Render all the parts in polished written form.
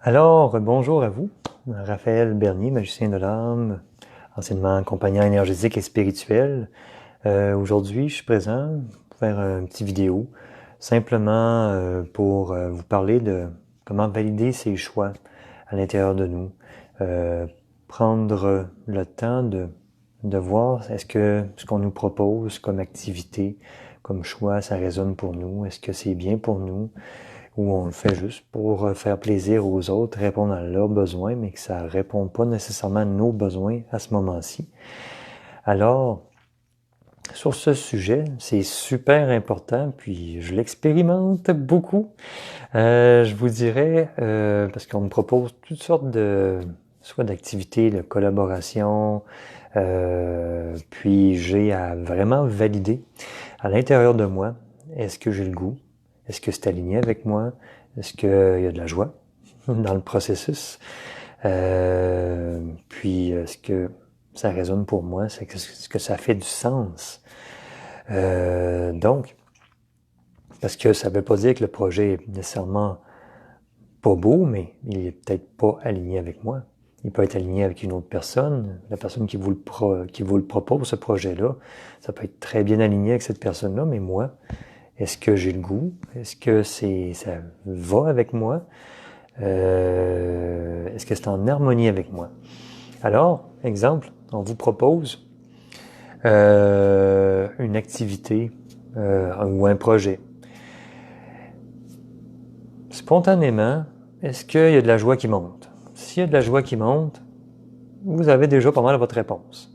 Alors, bonjour à vous, Raphaël Bernier, magicien de l'âme, anciennement accompagnant énergétique et spirituel. Aujourd'hui, je suis présent pour faire une petite vidéo, simplement pour vous parler de comment valider ses choix à l'intérieur de nous. Prendre le temps de voir est-ce que ce qu'on nous propose comme activité, comme choix, ça résonne pour nous, est-ce que c'est bien pour nous, ou on le fait juste pour faire plaisir aux autres, répondre à leurs besoins, mais que ça ne répond pas nécessairement à nos besoins à ce moment-ci. Alors, sur ce sujet, c'est super important, puis je l'expérimente beaucoup. Je vous dirais, parce qu'on me propose toutes sortes soit d'activités, de collaboration, puis j'ai à vraiment valider à l'intérieur de moi, est-ce que j'ai le goût? Est-ce que c'est aligné avec moi? Est-ce qu'il y a de la joie dans le processus? Puis, est-ce que ça résonne pour moi? Est-ce que ça fait du sens? Donc, parce que ça ne veut pas dire que le projet est nécessairement pas beau, mais il est peut-être pas aligné avec moi. Il peut être aligné avec une autre personne. La personne qui vous le propose, ce projet-là, ça peut être très bien aligné avec cette personne-là, mais moi, est-ce que j'ai le goût? Est-ce que ça va avec moi? Est-ce que c'est en harmonie avec moi? Alors, exemple, on vous propose une activité ou un projet. Spontanément, est-ce qu'il y a de la joie qui monte? S'il y a de la joie qui monte, vous avez déjà pas mal votre réponse.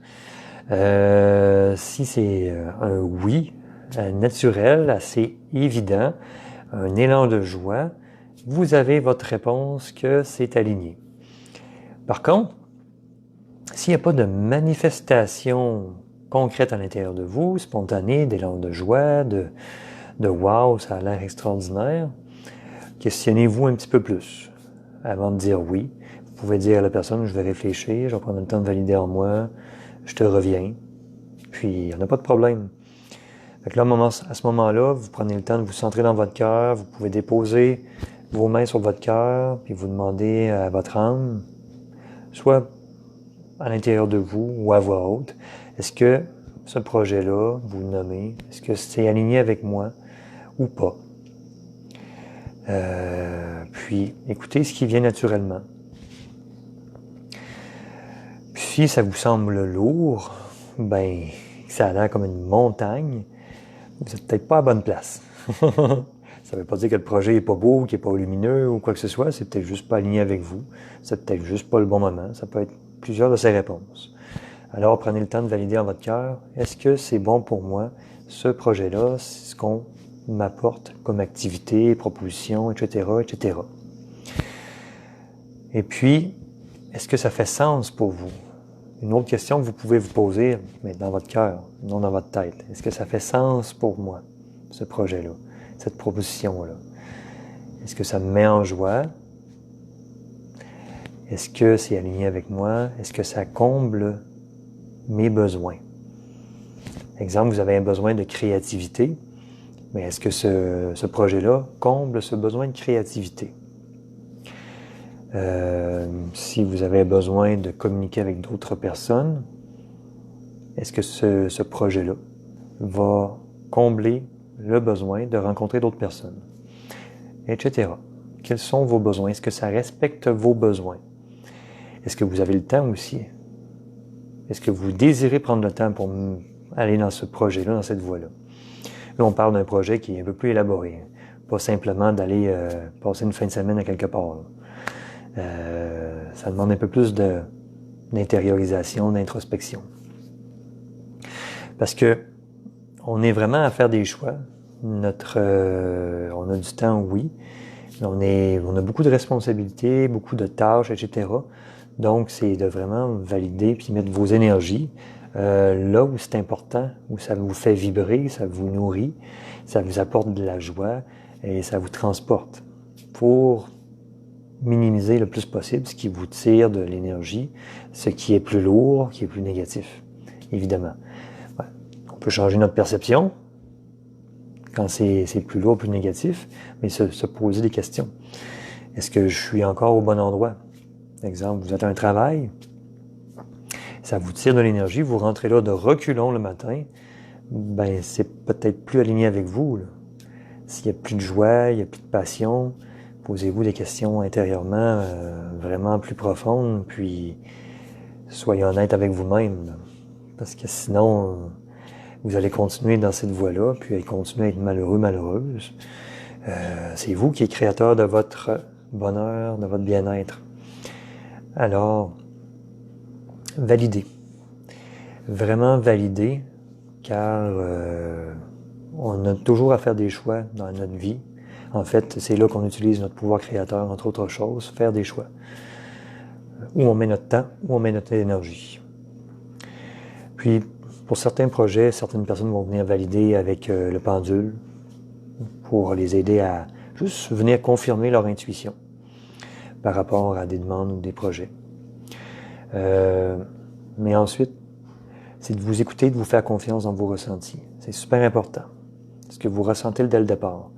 Si c'est un oui, naturel, assez évident, un élan de joie, vous avez votre réponse que c'est aligné. Par contre, s'il n'y a pas de manifestation concrète à l'intérieur de vous, spontanée, d'élan de joie, de wow, ça a l'air extraordinaire, questionnez-vous un petit peu plus avant de dire oui. Vous pouvez dire à la personne, je vais réfléchir, je vais prendre le temps de valider en moi, je te reviens, puis il n'y en a pas de problème. Fait que là, à ce moment-là, vous prenez le temps de vous centrer dans votre cœur, vous pouvez déposer vos mains sur votre cœur, puis vous demandez à votre âme, soit à l'intérieur de vous ou à voix haute, est-ce que ce projet-là, vous le nommez, est-ce que c'est aligné avec moi ou pas? Puis, écoutez ce qui vient naturellement. Puis, si ça vous semble lourd, ben, ça a l'air comme une montagne, vous n'êtes peut-être pas à la bonne place. Ça ne veut pas dire que le projet n'est pas beau, qu'il n'est pas lumineux ou quoi que ce soit, c'est peut-être juste pas aligné avec vous, c'est peut-être juste pas le bon moment, ça peut être plusieurs de ces réponses. Alors prenez le temps de valider en votre cœur, est-ce que c'est bon pour moi, ce projet-là, c'est ce qu'on m'apporte comme activité, proposition, etc., etc. Et puis, est-ce que ça fait sens pour vous? Une autre question que vous pouvez vous poser, mais dans votre cœur, non dans votre tête. Est-ce que ça fait sens pour moi, ce projet-là, cette proposition-là? Est-ce que ça me met en joie? Est-ce que c'est aligné avec moi? Est-ce que ça comble mes besoins? Exemple, vous avez un besoin de créativité, mais est-ce que ce projet-là comble ce besoin de créativité? Si vous avez besoin de communiquer avec d'autres personnes, est-ce que ce projet-là va combler le besoin de rencontrer d'autres personnes, etc. Quels sont vos besoins? Est-ce que ça respecte vos besoins? Est-ce que vous avez le temps aussi? Est-ce que vous désirez prendre le temps pour aller dans ce projet-là, dans cette voie-là? Là, on parle d'un projet qui est un peu plus élaboré. Pas simplement d'aller passer une fin de semaine à quelque part. Ça demande un peu plus d'intériorisation, d'introspection. Parce que on est vraiment à faire des choix. On a du temps, oui. On a beaucoup de responsabilités, beaucoup de tâches, etc. Donc, c'est de vraiment valider puis mettre vos énergies là où c'est important, où ça vous fait vibrer, ça vous nourrit, ça vous apporte de la joie et ça vous transporte pour minimiser le plus possible ce qui vous tire de l'énergie, ce qui est plus lourd, qui est plus négatif, évidemment. Ouais. On peut changer notre perception quand c'est plus lourd, plus négatif, mais se poser des questions. Est-ce que je suis encore au bon endroit? Exemple, vous êtes à un travail, ça vous tire de l'énergie, vous rentrez là de reculons le matin, ben c'est peut-être plus aligné avec vous, là. S'il n'y a plus de joie, il n'y a plus de passion, posez-vous des questions intérieurement vraiment plus profondes, puis soyez honnête avec vous-même, là. Parce que sinon, vous allez continuer dans cette voie-là, puis continuer à être malheureux, malheureuse. C'est vous qui êtes créateur de votre bonheur, de votre bien-être. Alors, validez. Vraiment validez, car on a toujours à faire des choix dans notre vie. En fait, c'est là qu'on utilise notre pouvoir créateur, entre autres choses, faire des choix. Où on met notre temps, où on met notre énergie. Puis, pour certains projets, certaines personnes vont venir valider avec le pendule pour les aider à juste venir confirmer leur intuition par rapport à des demandes ou des projets. Mais ensuite, c'est de vous écouter, de vous faire confiance dans vos ressentis. C'est super important. Ce que vous ressentez dès le départ.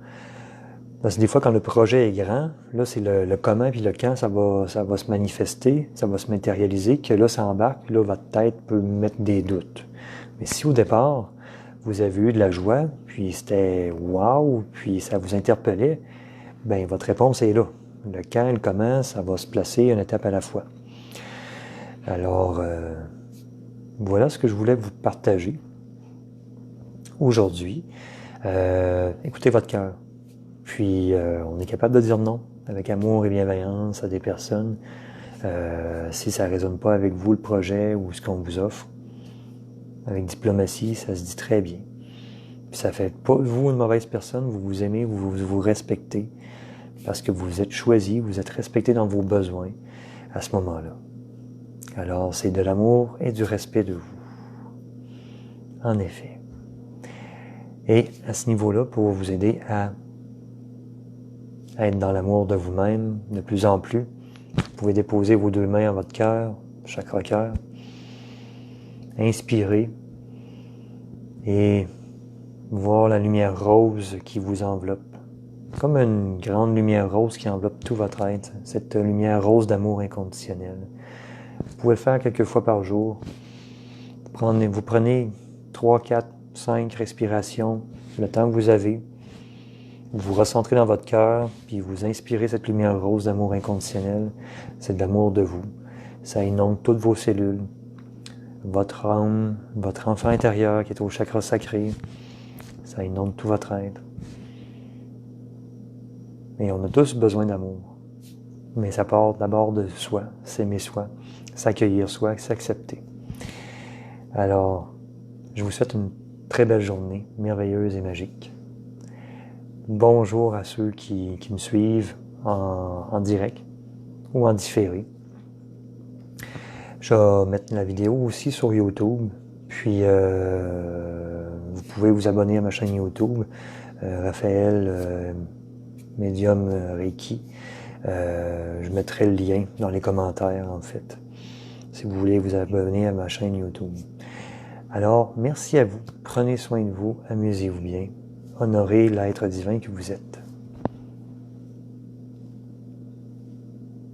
Parce que des fois, quand le projet est grand, là, c'est le comment puis le quand, ça va se manifester, ça va se matérialiser, que là, ça embarque, là, votre tête peut mettre des doutes. Mais si au départ, vous avez eu de la joie, puis c'était wow, puis ça vous interpellait, ben votre réponse est là. Le quand et le comment, ça va se placer une étape à la fois. Alors, voilà ce que je voulais vous partager aujourd'hui. Écoutez votre cœur. Puis, on est capable de dire non avec amour et bienveillance à des personnes si ça ne résonne pas avec vous, le projet ou ce qu'on vous offre. Avec diplomatie, ça se dit très bien. Puis ça fait pas de vous une mauvaise personne, vous vous aimez, vous respectez, parce que vous êtes choisi, vous êtes respecté dans vos besoins à ce moment-là. Alors, c'est de l'amour et du respect de vous. En effet. Et à ce niveau-là, pour vous aider à être dans l'amour de vous-même de plus en plus, vous pouvez déposer vos deux mains à votre cœur, chakra cœur, inspirer et voir la lumière rose qui vous enveloppe. Comme une grande lumière rose qui enveloppe tout votre être, cette lumière rose d'amour inconditionnel. Vous pouvez le faire quelques fois par jour. Vous prenez 3, 4, 5 respirations, le temps que vous avez. Vous recentrez dans votre cœur, puis vous inspirez cette lumière rose d'amour inconditionnel. C'est de l'amour de vous. Ça inonde toutes vos cellules. Votre âme, votre enfant intérieur qui est au chakra sacré, ça inonde tout votre être. Et on a tous besoin d'amour. Mais ça part d'abord de soi, s'aimer soi, s'accueillir soi, s'accepter. Alors, je vous souhaite une très belle journée, merveilleuse et magique. Bonjour à ceux qui me suivent en direct ou en différé. Je vais mettre la vidéo aussi sur YouTube. Puis, vous pouvez vous abonner à ma chaîne YouTube, Raphaël Medium Reiki. Je mettrai le lien dans les commentaires, en fait, si vous voulez vous abonner à ma chaîne YouTube. Alors, merci à vous. Prenez soin de vous, amusez-vous bien. Honorez l'être divin que vous êtes.